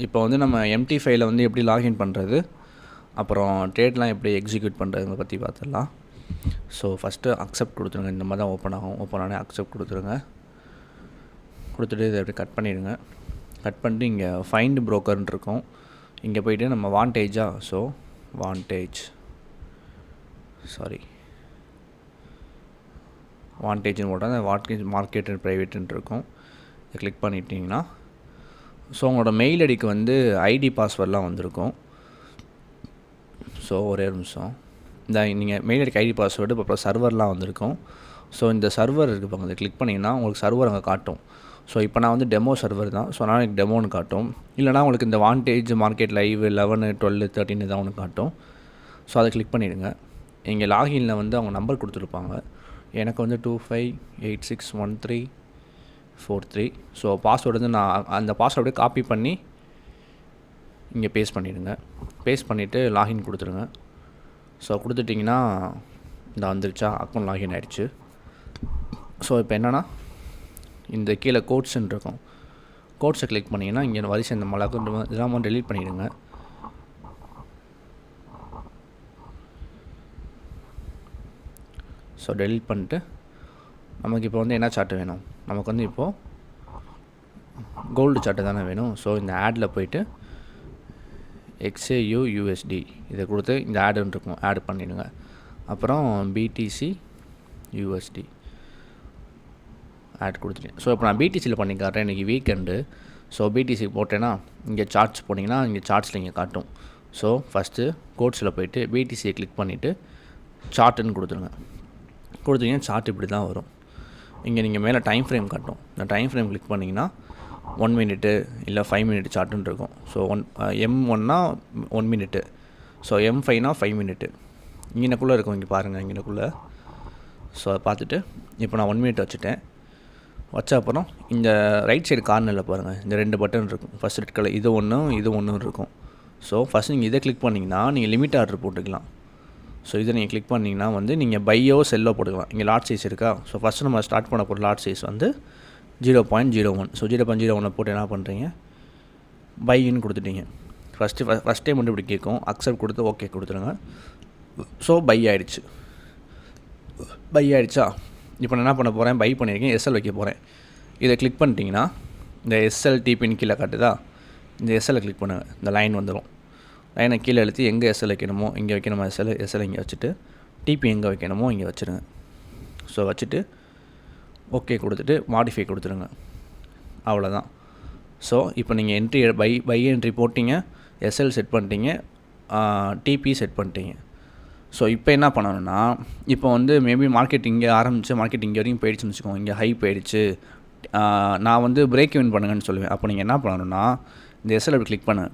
இப்போ வந்து நம்ம எம்டி ஃபைலை வந்து எப்படி லாகின் பண்ணுறது, அப்புறம் ட்ரேட்லாம் எப்படி எக்ஸிக்யூட் பண்ணுறதுங்க பற்றி பார்த்துடலாம். ஸோ ஃபஸ்ட்டு அக்செப்ட் கொடுத்துருங்க. இந்த மாதிரி தான் ஓப்பன் ஆகும். ஓப்பன் ஆனால் அக்செப்ட் கொடுத்துருங்க. கொடுத்துட்டு இதை எப்படி கட் பண்ணிவிடுங்க. கட் பண்ணிட்டு இங்கே ஃபைண்ட் ப்ரோக்கர்னு இருக்கும். இங்கே போய்ட்டு நம்ம வாண்டேஜாக, ஸோ வாண்டேஜ்னு போட்டால் அந்த மார்க்கெட் அண்ட் ப்ரைவேட்டுன்னு இருக்கும். இதை கிளிக் பண்ணிட்டீங்கன்னா ஸோ உங்களோட மெயில் ஐடிக்கு வந்து ஐடி பாஸ்வேர்ட்லாம் வந்திருக்கும். ஸோ ஒரே ஒரு நிமிஷம், இந்த நீங்கள் மெயில் ஐடிக்கு ஐடி பாஸ்வேர்டு அப்புறம் சர்வர்லாம் வந்திருக்கும். ஸோ இந்த சர்வர் இருக்குது பாருங்க, இதை கிளிக் பண்ணிங்கன்னா உங்களுக்கு சர்வர் அங்கே காட்டும். ஸோ இப்போ நான் வந்து டெமோ சர்வர் தான், ஸோ நான் எனக்கு டெமோன்னு காட்டும். இல்லைனா உங்களுக்கு இந்த வாண்டேஜ் மார்க்கெட் லைவ் 11, 12, 13 தான் ஒன்று காட்டும். ஸோ அதை கிளிக் பண்ணிவிடுங்க. இங்கே லாகினில் வந்து அவங்க நம்பர் கொடுத்துருப்பாங்க. எனக்கு வந்து 25861343. ஸோ பாஸ்வேர்டு வந்து நான் அந்த பாஸ்வேர்டு காப்பி பண்ணி இங்கே பேஸ்ட் பண்ணிவிடுங்க. பேஸ்ட் பண்ணிவிட்டு லாகின் கொடுத்துருங்க. ஸோ கொடுத்துட்டிங்கன்னா இந்த வந்துருச்சா, அக்கௌண்ட் லாகின் ஆகிடுச்சு. ஸோ இப்போ என்னென்னா இந்த கீழே கோட்ஸ்ன்னு இருக்கும். கோட்ஸை கிளிக் பண்ணிங்கன்னா இங்கே வரிசை இந்த மலை அக்கௌண்ட் இதெல்லாம் டெலீட் பண்ணிவிடுங்க. ஸோ டெலீட் பண்ணிட்டு நமக்கு இப்போ வந்து என்ன சார்ட்டு வேணும், நமக்கு வந்து இப்போது கோல்டு சார்ட்டு தானே வேணும். ஸோ இந்த ஆடில் போய்ட்டு XAUUSD இதை கொடுத்து இந்த ஆடுன்னு இருக்கும், ஆட் பண்ணிவிடுங்க. அப்புறம் BTC USD ஆட் கொடுத்துட்டேன். ஸோ இப்போ நான் BTCயில் பண்ணி காட்டுறேன். இன்றைக்கி வீக்கெண்டு. ஸோ BTC போட்டேன்னா இங்கே சார்ட்ஸ் போனீங்கன்னா இங்கே சார்ட்ஸில் இங்கே காட்டும். ஸோ ஃபஸ்ட்டு கோட்ஸில் போய்ட்டு BTCயை கிளிக் பண்ணிவிட்டு சார்ட்டுன்னு கொடுத்துருங்க. கொடுத்தீங்கன்னா சார்ட் இப்படி தான் வரும். இங்கே நீங்கள் மேலே டைம் ஃப்ரேம் காட்டும். இந்த டைம் ஃப்ரேம் கிளிக் பண்ணிங்கன்னா 1 மினிட்டு இல்லை 5 மினிட் சார்ட்டுன்னு இருக்கும். ஸோ M1னா 1 மினிட்டு, ஸோ M5னா 5 மினிட்டு. இங்கேக்குள்ளே இருக்கும், இங்கே பாருங்கள் இங்கேக்குள்ளே. ஸோ அதை பார்த்துட்டு இப்போ நான் 1 மினிட் வச்சுட்டேன். வச்ச அப்புறம் இந்த ரைட் சைடு கார்னரில் பாருங்கள், இந்த 2 பட்டன் இருக்கும். ஃபஸ்ட் ரெட் கலர் இது ஒன்று இருக்கும். ஸோ ஃபஸ்ட் நீங்கள் இதை கிளிக் பண்ணிங்கன்னா நீங்கள் லிமிட் ஆர்டர் போட்டுக்கலாம். ஸோ இதை நீங்கள் கிளிக் பண்ணிங்கன்னா வந்து நீங்கள் பையோ செல்லோ போட்டுக்கலாம். இங்கே லாட் சைஸ் இருக்கா. ஸோ ஃபஸ்ட்டு நம்ம ஸ்டார்ட் பண்ண போகிற லாட் சைஸ் வந்து 0.01. ஸோ 0.01 போட்டு என்ன பண்ணுறீங்க, பையின்னு கொடுத்துட்டீங்க. ஃபஸ்ட் டைம் மட்டும் இப்படி கேட்கும். அக்செப்ட் கொடுத்து ஓகே கொடுத்துருங்க. ஸோ பை ஆகிடுச்சா. இப்போ நான் என்ன பண்ண போகிறேன், பை பண்ணியிருக்கேன், SL வைக்க போகிறேன். இதை கிளிக் பண்ணிட்டீங்கன்னா இந்த SLTPன்னு கீழே காட்டுதா, இந்த SL கிளிக் பண்ணுங்கள். இந்த லைன் வந்துடும். லைனை கீழே எழுத்து எங்கே SL வைக்கணுமோ இங்கே வைக்கணுமா, SL இங்கே வச்சுட்டு TP எங்கே வைக்கணுமோ இங்கே வச்சுருங்க. ஸோ வச்சுட்டு ஓகே கொடுத்துட்டு மாடிஃபை கொடுத்துருங்க. அவ்வளோதான். ஸோ இப்போ நீங்கள் என்ட்ரி பை என்ட்ரி போட்டிங்க, SL செட் பண்ணிட்டீங்க, TP செட் பண்ணிட்டீங்க. ஸோ இப்போ என்ன பண்ணணும்னா, இப்போ வந்து மேபி மார்க்கெட் இங்கே ஆரம்பித்து மார்க்கெட் இங்கே வரைக்கும் போயிடுச்சுன்னு வச்சுக்கோங்க. இங்கே ஹை போயிடுச்சு, நான் வந்து பிரேக் இவன் பண்ணுங்கன்னு சொல்லுவேன். அப்போ நீங்கள் என்ன பண்ணணும்னா இந்த SL அப்படி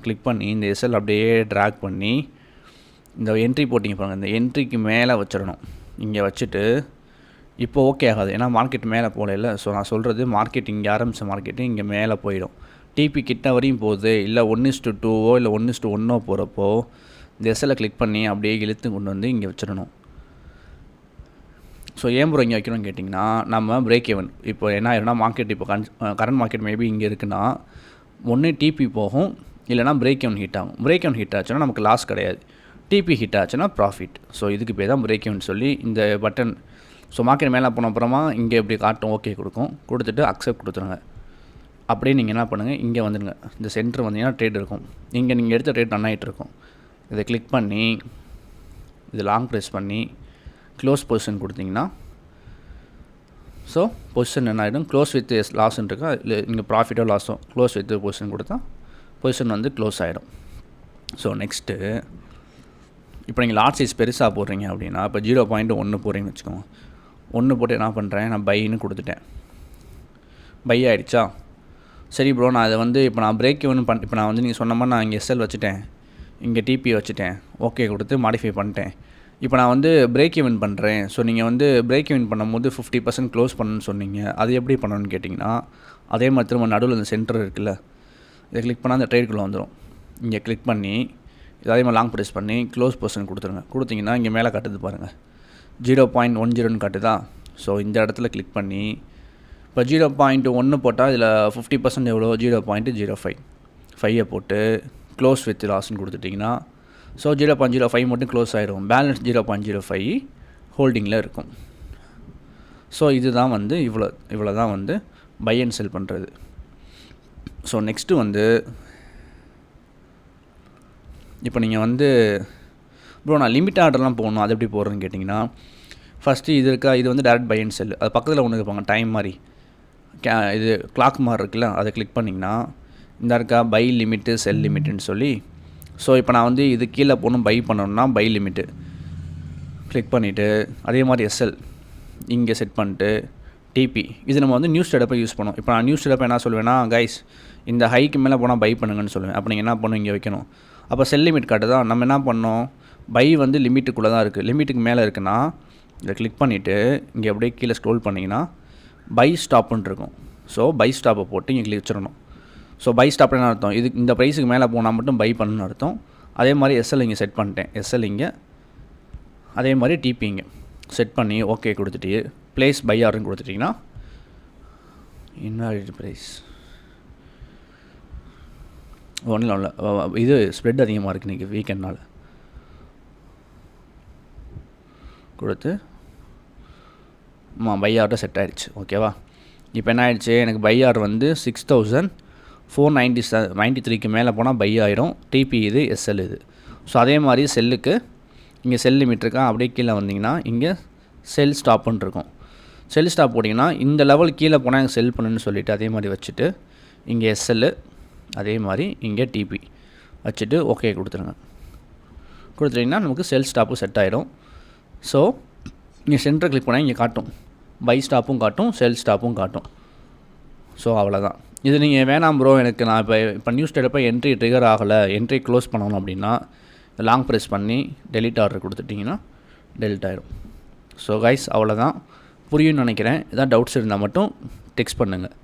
கிளிக் பண்ணி இந்த SL அப்படியே ட்ராக் பண்ணி இந்த என்ட்ரி போட்டிங்க பாருங்கள், இந்த என்ட்ரிக்கு மேலே வச்சிடணும். இங்கே வச்சுட்டு இப்போ ஓகே ஆகாது, ஏன்னா மார்க்கெட் மேலே போகல. ஸோ நான் சொல்கிறது மார்க்கெட் இங்கே ஆரம்பித்த மார்க்கெட்டு இங்கே மேலே போயிடும். TP கிட்ட வரையும் போகுது, இல்லை 1:2 இல்லை 1:1 போகிறப்போ இந்த SL கிளிக் பண்ணி அப்படியே இழுத்து கொண்டு வந்து இங்கே வச்சிடணும். ஸோ ஏன் ப்ரோ இங்கே வைக்கணும்னு கேட்டிங்கன்னா, நம்ம பிரேக் ஈவன் இப்போ என்ன ஆயிரும்னா மார்க்கெட் இப்போ கரண்ட் மார்க்கெட் மேபி இங்கே இருக்குன்னா ஒன்று TP போகும், இல்லைனா பிரேக் ஈவன் ஹிட் ஆகும். பிரேக் ஈவன் ஹிட் ஆச்சுன்னா நமக்கு லாஸ் கிடையாது, TP ஹிட் ஆச்சுன்னா ப்ராஃபிட். ஸோ இதுக்கு பேர் தான் பிரேக் ஈவன் சொல்லி இந்த பட்டன். ஸோ மார்க்கெட் மேலே போன அப்புறமா இங்கே எப்படி காட்டும், ஓகே கொடுத்துட்டு அக்செப்ட் கொடுத்துருங்க. அப்படியே நீங்கள் என்ன பண்ணுங்கள், இங்கே வந்துடுங்க. இந்த சென்டர் வந்தீங்கன்னா ட்ரேட் இருக்கும். இங்கே நீங்கள் எடுத்த ட்ரேட் ரன் ஆகிட்டு இருக்கும். இதை கிளிக் பண்ணி இது லாங் ப்ரெஸ் பண்ணி க்ளோஸ் பொசிஷன் கொடுத்தீங்கன்னா ஸோ பொசிஷன் என்ன ஆகிடும், க்ளோஸ் வித் லாஸ்ன்னு இருக்கா, இல்லை இங்கே ப்ராஃபிட்டோ லாஸோ க்ளோஸ் வித் பொசிஷன் கொடுத்தா பொசிஷன் வந்து க்ளோஸ் ஆகிடும். ஸோ நெக்ஸ்ட்டு இப்போ நீங்கள் லாட் சைஸ் பெருசாக போடுறீங்க அப்படின்னா, இப்போ 0.1 போடுறீங்கன்னு வச்சுக்கோங்க. 1 போட்டு என்ன பண்ணுறேன், நான் பைன்னு கொடுத்துட்டேன். பை ஆகிடுச்சா. சரி ப்ரோ, நான் அதை வந்து இப்போ நான் பிரேக் ஈவன் இப்போ நான் வந்து நீங்கள் சொன்ன மாதிரி நான் இங்கே SL வச்சுட்டேன், இங்கே TP வச்சுட்டேன், ஓகே கொடுத்து மாடிஃபை பண்ணிட்டேன். இப்போ நான் வந்து பிரேக் ஈவன் பண்ணுறேன். ஸோ நீங்கள் வந்து பிரேக் ஈவன் பண்ணும்போது 50% க்ளோஸ் பண்ணணும்னு சொன்னீங்க. அது எப்படி பண்ணணும்னு கேட்டிங்கன்னா, அதே மாதிரி திரும்ப நடுவில் இந்த சென்டர் இருக்குல்ல, இதை கிளிக் பண்ணால் அந்த ட்ரேடுக்குள்ளே வந்துடும். இங்கே கிளிக் பண்ணி அதே மாதிரி லாங் ப்ரெஸ் பண்ணி க்ளோஸ் பொசிஷன் கொடுத்துருங்க. கொடுத்தீங்கன்னா இங்கே மேலே காட்டுது பாருங்கள், 0.10ன்னு காட்டுதா. ஸோ இந்த இடத்துல கிளிக் பண்ணி இப்போ 0.1 போட்டால் இதில் 50% எவ்வளோ, 0.05. 5 போட்டு க்ளோஸ் வித் லாஸ்ன்னு கொடுத்துட்டிங்கன்னா ஸோ 0.05 மட்டும் க்ளோஸ் ஆகிடும். பேலன்ஸ் 0.05 ஹோல்டிங்கில் இருக்கும். ஸோ இதுதான் வந்து இவ்வளோ தான் வந்து பை அண்ட் செல் பண்ணுறது. ஸோ நெக்ஸ்ட்டு வந்து இப்போ நீங்கள் வந்து ப்ரோ நான் லிமிட் ஆர்டர்லாம் போகணும், அது எப்படி போடுறதுன்னு கேட்டிங்கன்னா, ஃபஸ்ட்டு இது இருக்கா, இது வந்து டேரக்ட் பை அண்ட் செல். அது பக்கத்தில் ஒன்று இருப்பாங்க டைம் மாதிரி இது கிளாக் மாதிரி இருக்குல்ல, அதை கிளிக் பண்ணிங்கன்னா இந்த இருக்கா பை லிமிட்டு செல் லிமிட்டுன்னு சொல்லி. ஸோ இப்போ நான் வந்து இது கீழே போகணும் பை பண்ணணும்னா பை லிமிட்டு கிளிக் பண்ணிவிட்டு அதே மாதிரி எஸ்எல் இங்கே செட் பண்ணிட்டு டிபி இது நம்ம வந்து நியூஸ் ஸ்டேட்டப்பை யூஸ் பண்ணோம். இப்போ நான் நியூஸ் ஸ்டேட்டப்பை என்ன சொல்லுவேன்னா, கைஸ் இந்த ஹைக்கு மேலே போனால் பை பண்ணுங்கன்னு சொல்லுவேன். அப்போ நீங்கள் என்ன பண்ணணும், இங்கே வைக்கணும். அப்போ செல் லிமிட் காட்டுதான். நம்ம என்ன பண்ணோம், பை வந்து லிமிட்டுக்குள்ளே தான் இருக்குது. லிமிட்டுக்கு மேலே இருக்குன்னா இதை கிளிக் பண்ணிவிட்டு இங்கே அப்படியே கீழே ஸ்க்ரோல் பண்ணிங்கன்னா பை ஸ்டாப்புன்னு இருக்கும். ஸோ பை ஸ்டாப்பை போட்டு இங்கே கிளிக் வச்சிடணும். ஸோ பை ஸ்டாப்னு அர்த்தம் இது இந்த ப்ரைஸுக்கு மேலே போனால் மட்டும் பை பண்ணணும்னு அர்த்தம். அதே மாதிரி எஸ்எல் இங்கே செட் பண்ணிட்டேன். எஸ்எல் இங்கே அதே மாதிரி டிபி இங்கே செட் பண்ணி ஓகே கொடுத்துட்டு ப்ளேஸ் பை ஆர்டர்னு கொடுத்துட்டிங்கன்னா இன்வாலிட் ப்ரைஸ் ஒன்றும் இல்லை. இது ஸ்ப்ரெட் அதிகமாக இருக்குது இன்றைக்கி வீக்கெண்ட்னால் கொடுத்து பை ஆர்டர் செட் ஆகிடுச்சு. ஓகேவா? இப்போ என்ன ஆகிடுச்சு, எனக்கு பை ஆர்டர் வந்து 6493க்கு மேலே போனால் பை ஆகிடும். டிபி இது, எஸ்எல் இது. ஸோ அதே மாதிரி செல்லுக்கு இங்கே செல் லிமிட் இருக்கா, அப்படியே கீழே வந்தீங்கன்னா இங்கே செல் ஸ்டாப்புன்னு இருக்கும். செல் ஸ்டாப் போட்டிங்கன்னா இந்த லெவல் கீழே போனால் எனக்கு செல் பண்ணுன்னு சொல்லிவிட்டு அதே மாதிரி வச்சுட்டு இங்கே எஸ்எல்லு அதே மாதிரி இங்கே டிபி வச்சுட்டு ஓகே கொடுத்துட்டிங்கன்னா நமக்கு செல் ஸ்டாப்பும் செட் ஆகிடும். ஸோ இங்கே சென்டர் கிளிக் பண்ணால் இங்கே காட்டும் பை ஸ்டாப்பும் காட்டும், செல் ஸ்டாப்பும் காட்டும். ஸோ அவ்வளோதான். இது நீங்கள் வேணாம் ப்ரோ எனக்கு நான் இப்போ நியூஸ் ஸ்டேட்டப்போ என்ட்ரி ட்ரிகர் ஆகலை, என்ட்ரி க்ளோஸ் பண்ணணும் அப்படின்னா லாங் ப்ரெஸ் பண்ணி டெலிட் ஆர்டர் கொடுத்துட்டிங்கன்னா டெலிட் ஆகிடும். ஸோ கைஸ் அவ்வளோதான். புரியும்னு நினைக்கிறேன். இதான் டவுட்ஸ் இருந்தால் மட்டும் டெக்ஸ்ட் பண்ணுங்கள்.